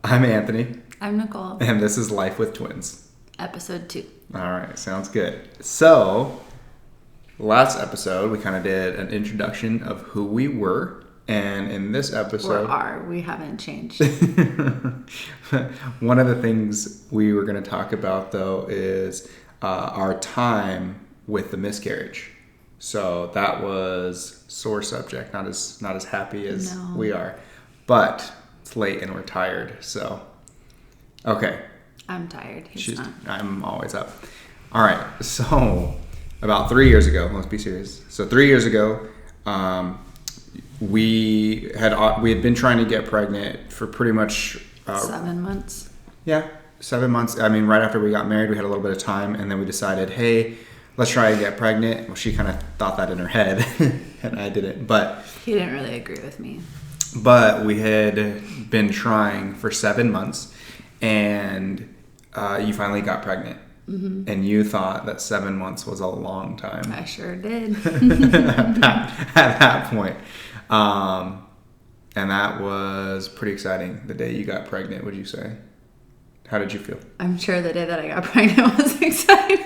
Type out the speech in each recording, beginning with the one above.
I'm Anthony. I'm Nicole. And this is Life with Twins. Episode 2. All right, sounds good. So, last episode, we kind of did an introduction of who we were. And in this episode... We haven't changed. One of the things we were going to talk about, though, is our time with the miscarriage. So, that was sore subject, not as happy as we are. But... it's late and we're tired, so okay. I'm tired. He's not. I'm always up. All right. So about 3 years ago, let's be serious. So 3 years ago, we had been trying to get pregnant for pretty much 7 months. Yeah, 7 months. I mean, right after we got married, we had a little bit of time, and then we decided, hey, let's try and get pregnant. Well, she kind of thought that in her head, and I didn't. But he didn't really agree with me. But we had been trying for 7 months, and you finally got pregnant. Mm-hmm. And you thought that 7 months was a long time. I sure did. at that point. And that was pretty exciting. The day you got pregnant, would you say? How did you feel? I'm sure the day that I got pregnant was exciting.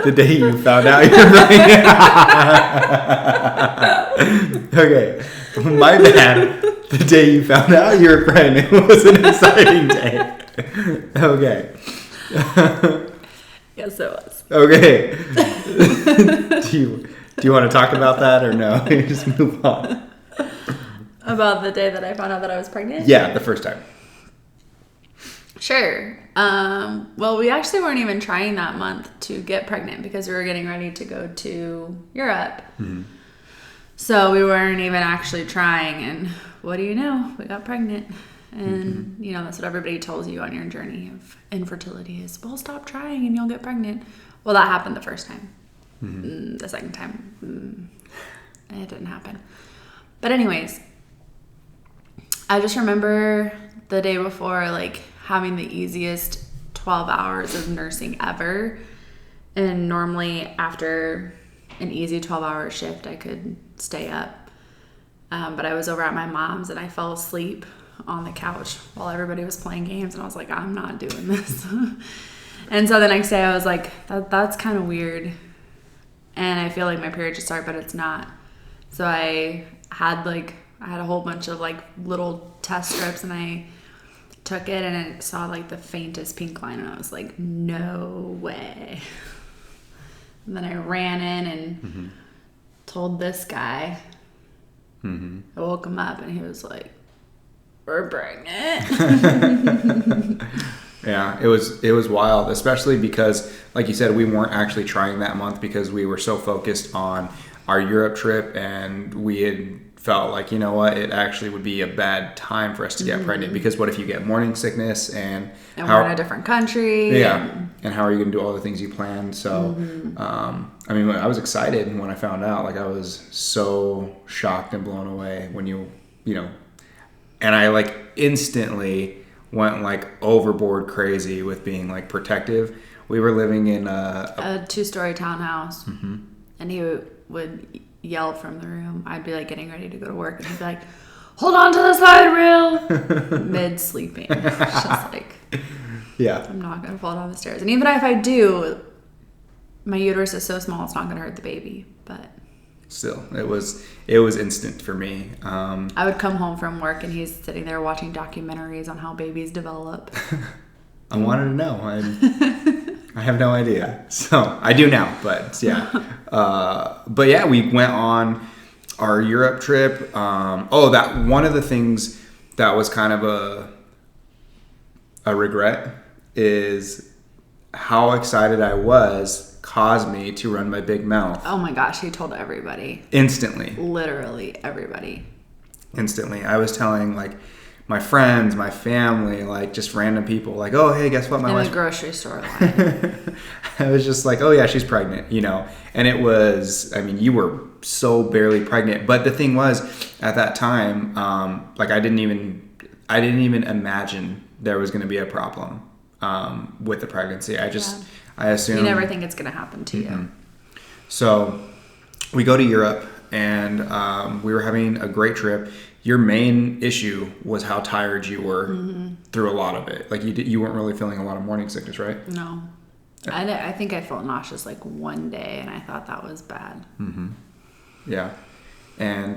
The day you found out you were pregnant. Okay, my bad. The day you found out you were pregnant was an exciting day. Okay. Yes, it was. Okay. Do you want to talk about that or no? Just move on. About the day that I found out that I was pregnant? Yeah, the first time. Sure. Well, we actually weren't even trying that month to get pregnant because we were getting ready to go to Europe. Mm-hmm. So we weren't even actually trying. And what do you know? We got pregnant. And, you know, that's what everybody tells you on your journey of infertility is, well, stop trying and you'll get pregnant. Well, that happened the first time. Mm-hmm. The second time, it didn't happen. But anyways, I just remember the day before, like, having the easiest 12 hours of nursing ever. And normally after an easy 12-hour shift, I could stay up. But I was over at my mom's and I fell asleep on the couch while everybody was playing games. And I was like, I'm not doing this. And so the next day I was like, that's kind of weird. And I feel like my period should start, but it's not. So I had a whole bunch of like little test strips and I took it and it saw like the faintest pink line and I was like, no way. And then I ran in and told this guy. I woke him up and he was like, we're pregnant. Yeah, it was wild, especially because, like you said, we weren't actually trying that month because we were so focused on our Europe trip and we had felt like, you know what, it actually would be a bad time for us to get pregnant because what if you get morning sickness and we're in a different country. Yeah, and how are you going to do all the things you planned? So, I mean, I was excited when I found out. Like, I was so shocked and blown away when you know, and I like instantly went like overboard crazy with being like protective. We were living in a 2-story townhouse, and he would yell from the room. I'd be like getting ready to go to work and he'd be like, hold on to the slide rail mid sleeping. Just like, yeah, I'm not gonna fall down the stairs. And even if I do, my uterus is so small it's not gonna hurt the baby. But still, it was instant for me. I would come home from work and he's sitting there watching documentaries on how babies develop. I wanted to know. I have no idea. So I do now, but yeah. But yeah, we went on our Europe trip. That one of the things that was kind of a regret is how excited I was caused me to run my big mouth. Oh my gosh, he told everybody. Instantly. Literally everybody. Instantly. I was telling like my friends, my family, like just random people, like, oh, hey, guess what? My wife's in the grocery store line. I was just like, oh yeah, she's pregnant, you know. And it was, I mean, you were so barely pregnant. But the thing was, at that time, like I didn't even imagine there was going to be a problem with the pregnancy. I assumed. You never think it's going to happen to you. So we go to Europe. and we were having a great trip. Your main issue was how tired you were through a lot of it. Like you weren't really feeling a lot of morning sickness, right? No. I think I felt nauseous like one day, and I thought that was bad. Yeah. And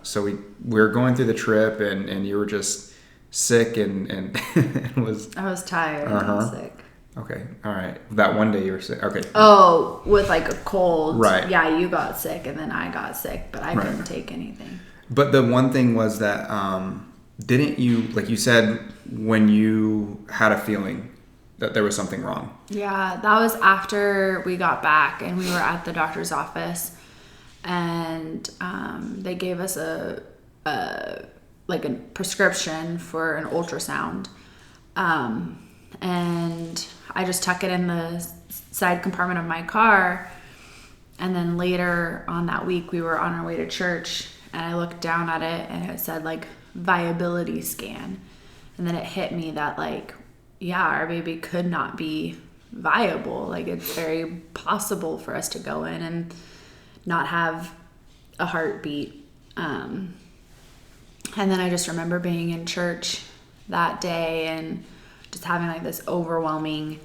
so we were going through the trip, and you were just sick and I was tired and sick. Okay. All right. That one day you were sick. Okay. Oh, with like a cold. Right. Yeah, you got sick and then I got sick, but I couldn't take anything. But the one thing was that didn't you, like you said, when you had a feeling that there was something wrong? Yeah, that was after we got back and we were at the doctor's office, and they gave us a prescription for an ultrasound. And I just tuck it in the side compartment of my car. And then later on that week, we were on our way to church, and I looked down at it and it said like viability scan. And then it hit me that like, yeah, our baby could not be viable. Like it's very possible for us to go in and not have a heartbeat. And then I just remember being in church that day and just having like this overwhelming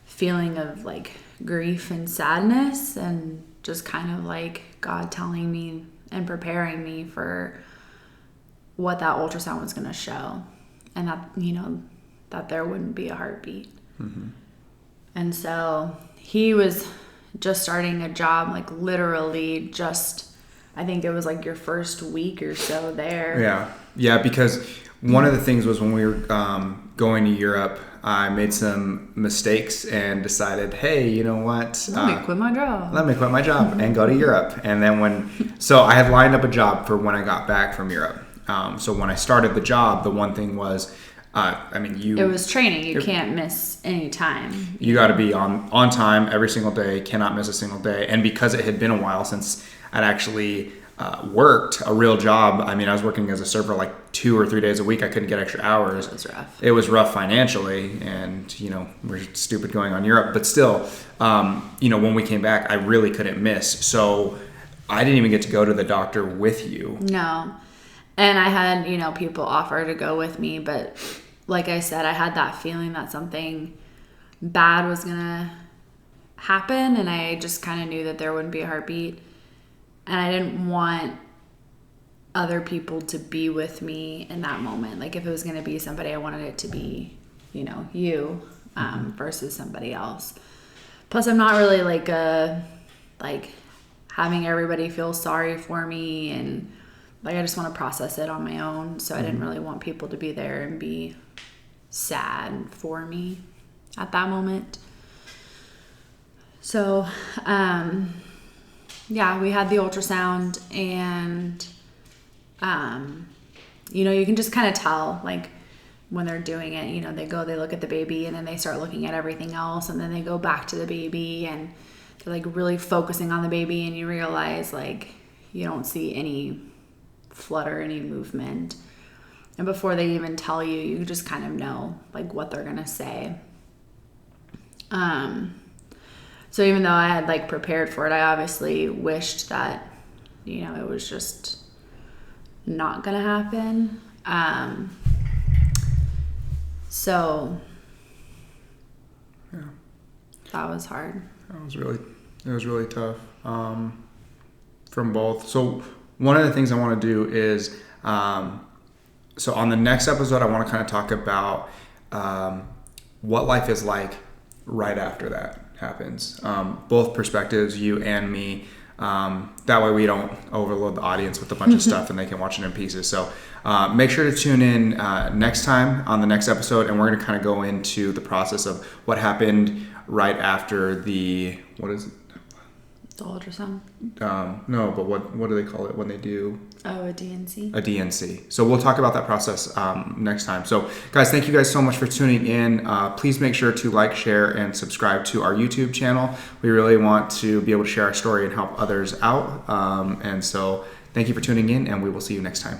feeling of like grief and sadness, and just kind of like God telling me and preparing me for what that ultrasound was going to show, and that, you know, that there wouldn't be a heartbeat. And so he was just starting a job, like literally just, I think it was like your first week or so there. Yeah, because one of the things was when we were going to Europe, I made some mistakes and decided, hey, you know what? Let me quit my job. Let me quit my job and go to Europe. And then so I had lined up a job for when I got back from Europe. So when I started the job, the one thing was, it was training. You can't miss any time. You got to be on time every single day, cannot miss a single day. And because it had been a while since I'd actually worked a real job. I mean, I was working as a server like 2 or 3 days a week. I couldn't get extra hours. It was rough. It was rough financially, and, you know, we're stupid going on Europe. But still, you know, when we came back, I really couldn't miss. So I didn't even get to go to the doctor with you. No. And I had, you know, people offer to go with me, but like I said, I had that feeling that something bad was going to happen, and I just kind of knew that there wouldn't be a heartbeat. And I didn't want other people to be with me in that moment. Like if it was going to be somebody, I wanted it to be, you know, you versus somebody else. Plus, I'm not really like having everybody feel sorry for me, and like I just want to process it on my own. So I didn't really want people to be there and be sad for me at that moment. So, yeah, we had the ultrasound, and, you know, you can just kind of tell, like, when they're doing it, you know, they look at the baby, and then they start looking at everything else, and then they go back to the baby, and they're, like, really focusing on the baby, and you realize, like, you don't see any flutter, any movement. And before they even tell you, you just kind of know, like, what they're going to say. So even though I had like prepared for it, I obviously wished that, you know, it was just not gonna happen. So yeah, that was hard. It was really tough from both. So one of the things I want to do is, so on the next episode, I want to kind of talk about what life is like right after that happens. Both perspectives, you and me. That way we don't overload the audience with a bunch of stuff and they can watch it in pieces. So make sure to tune in next time on the next episode, and we're going to kind of go into the process of what happened right after the, what is it? The ultrasound? No, but what do they call it when they do? Oh, a DNC. A DNC. So we'll talk about that process next time. So guys, thank you guys so much for tuning in. Please make sure to like, share, and subscribe to our YouTube channel. We really want to be able to share our story and help others out. And so thank you for tuning in, and we will see you next time.